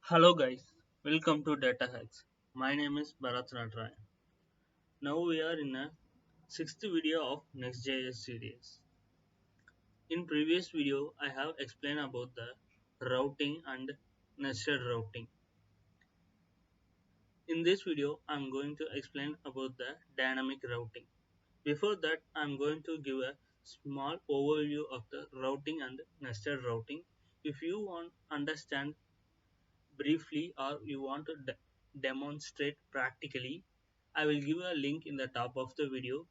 Hello guys, welcome to DATAHACKS. My name is Bharat Natarayan. Now we are in a sixth video of Next.js series. In previous video, I have explained about the routing and nested routing. In this video, I am going to explain about the dynamic routing. Before that, I am going to give a small overview of the routing and nested routing. If you want to understand briefly or you want to demonstrate practically, I will give a link in the top of the video.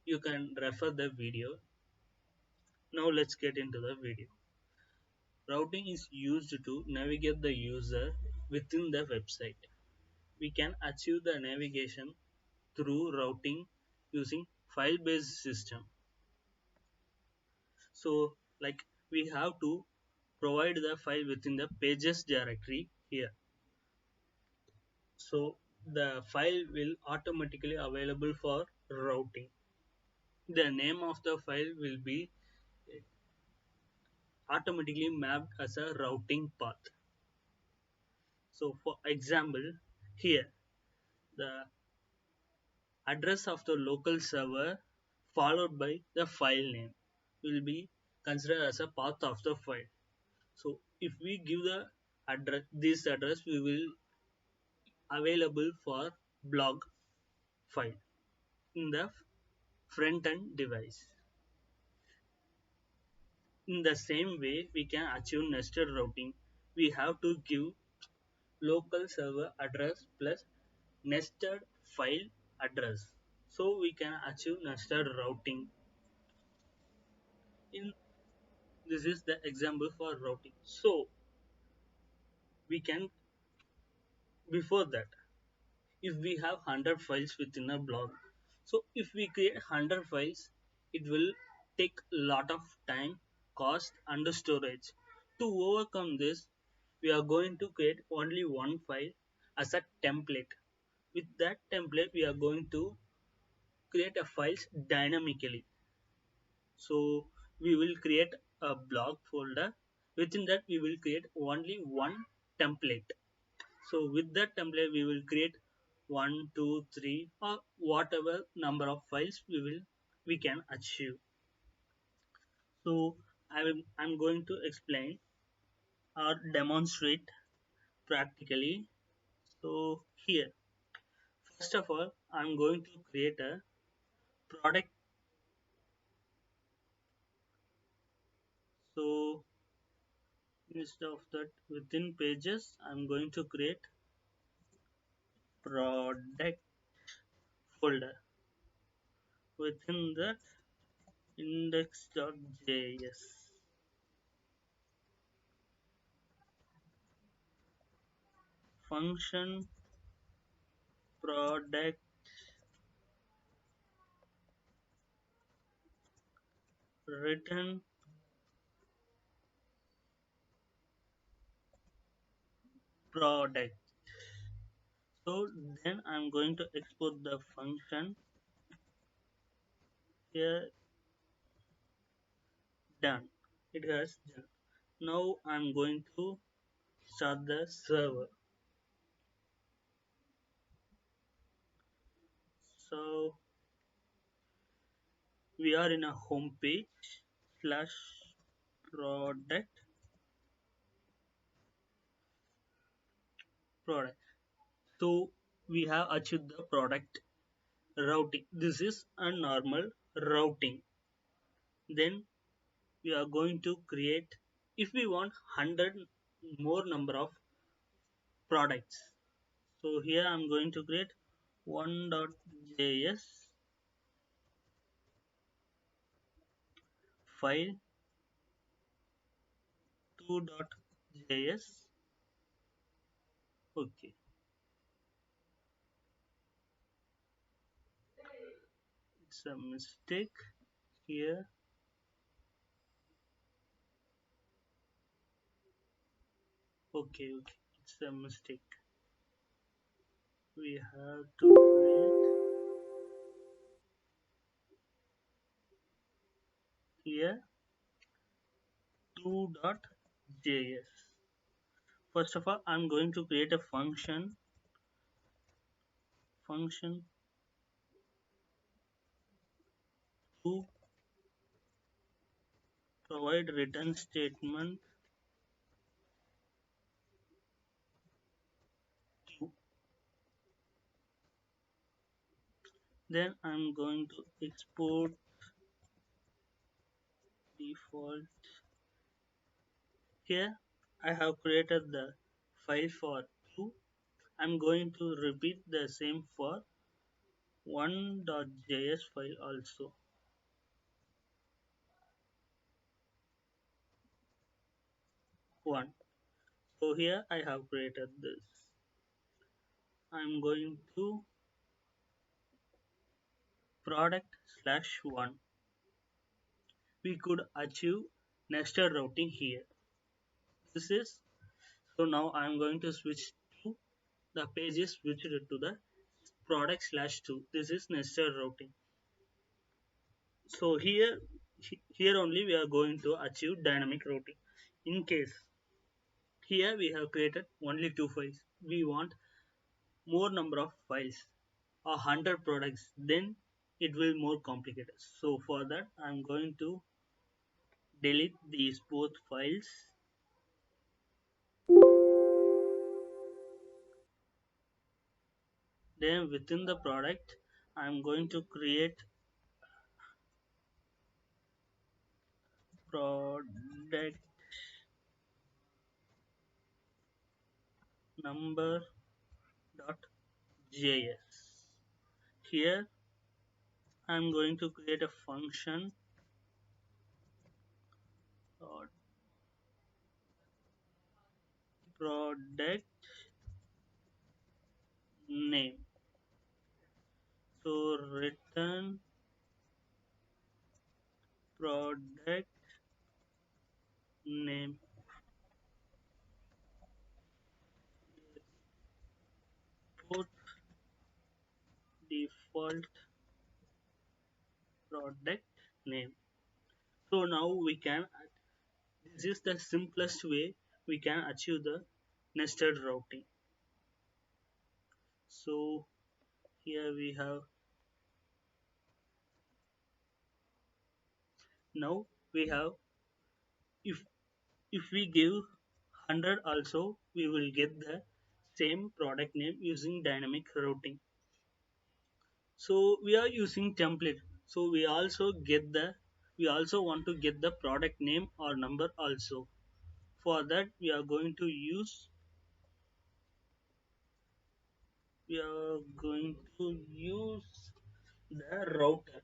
You can refer the video. Now let's get into the video. Routing is used to navigate the user within the website. We can achieve the navigation through routing using file-based system. So like we have to provide the file within the pages directory here. So the file will automatically available for routing. The name of the file will be automatically mapped as a routing path. So for example, here the address of the local server followed by the file name will be considered as a path of the file. So if we give the address, this address we will available for blog file in the front end device. In the same way, we can achieve nested routing. We have to give local server address plus nested file address. So we can achieve nested routing. In this is the example for routing. So we can before that if we have 100 files within a blog. So if we create 100 files, it will take a lot of time, cost and storage. To overcome this, we are going to create only one file as a template. With that template, we are going to create a files dynamically. So we will create a blog folder. Within that, we will create only one template. So with that template, we will create 1, 2, 3 or whatever number of files we can achieve. So I'm going to explain or demonstrate practically. So here, first of all, I'm going to create a product. So instead of that, within pages, I'm going to create product folder. Within that, index.js function product return product. So then I'm going to export the function here. Done. It has done. Now I'm going to start the server. So we are in a home page slash product. So we have achieved the product routing. This is a normal routing. Then we are going to create, if we want 100 more number of products. So here I'm going to create 1.js file 2.js. Okay, it's a mistake here. Okay, it's a mistake. We have to create here 2.js. First of all, I'm going to create a function to provide return statement q. Then I'm going to export default. Here I have created the file for q. I'm going to repeat the same for 1.js file also. 1. So here I have created this. I'm going to product slash 1. We could achieve nested routing here. This is so now I'm going to switch to the page is switched to the product slash 2. This is nested routing. So here only we are going to achieve dynamic routing. In case here we have created only 2 files. We want more number of files, 100 products, then it will more complicated. So for that I'm going to delete these both files. Then within the product I'm going to create product number dot js. Here I'm going to create a function dot product name. So return product name, put default product name. So now we can, this is the simplest way we can achieve the nested routing. So here we have, now we have, if we give 100 also we will get the same product name using dynamic routing. So we are using template, so we also want to get the product name or number also. For that we are going to use the router.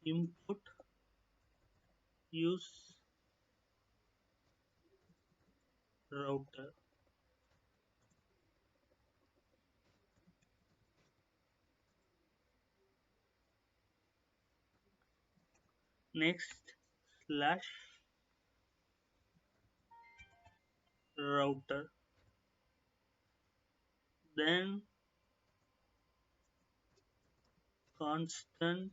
Input use router. Next slash router. Then constant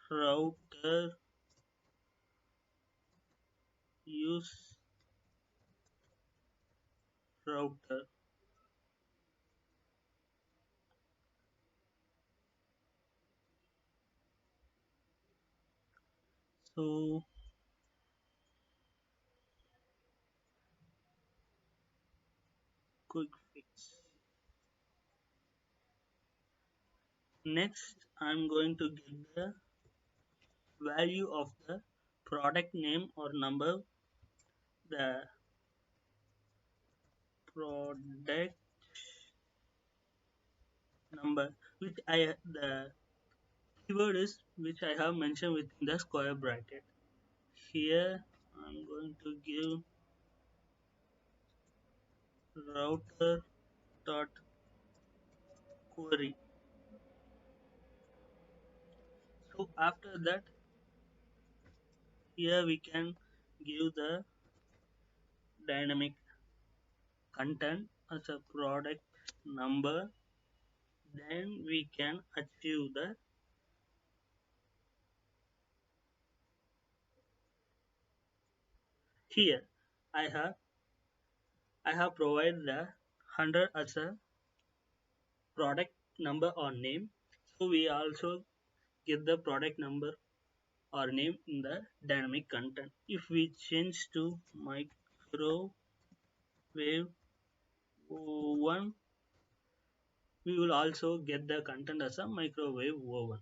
router use router. So quick fix. Next I'm going to get the value of the product name or number, the product number which I the keyword is which I have mentioned within the square bracket. Here I'm going to give router dot query. So after that here we can give the dynamic content as a product number, then we can achieve the Here I have I have provided the 100 as a product number or name. So we also get the product number or name in the dynamic content. If we change to microwave oven, we will also get the content as a microwave oven.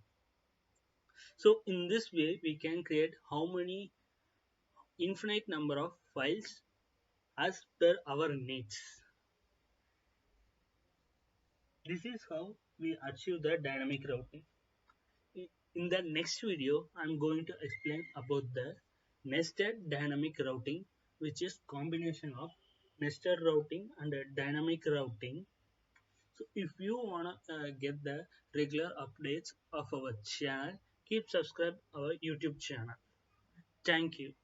So in this way, we can create how many infinite number of files as per our needs. This is how we achieve the dynamic routing. In the next video, I'm going to explain about the nested dynamic routing, which is combination of nested routing and dynamic routing. So if you wanna get the regular updates of our channel, keep subscribe our YouTube channel. Thank you.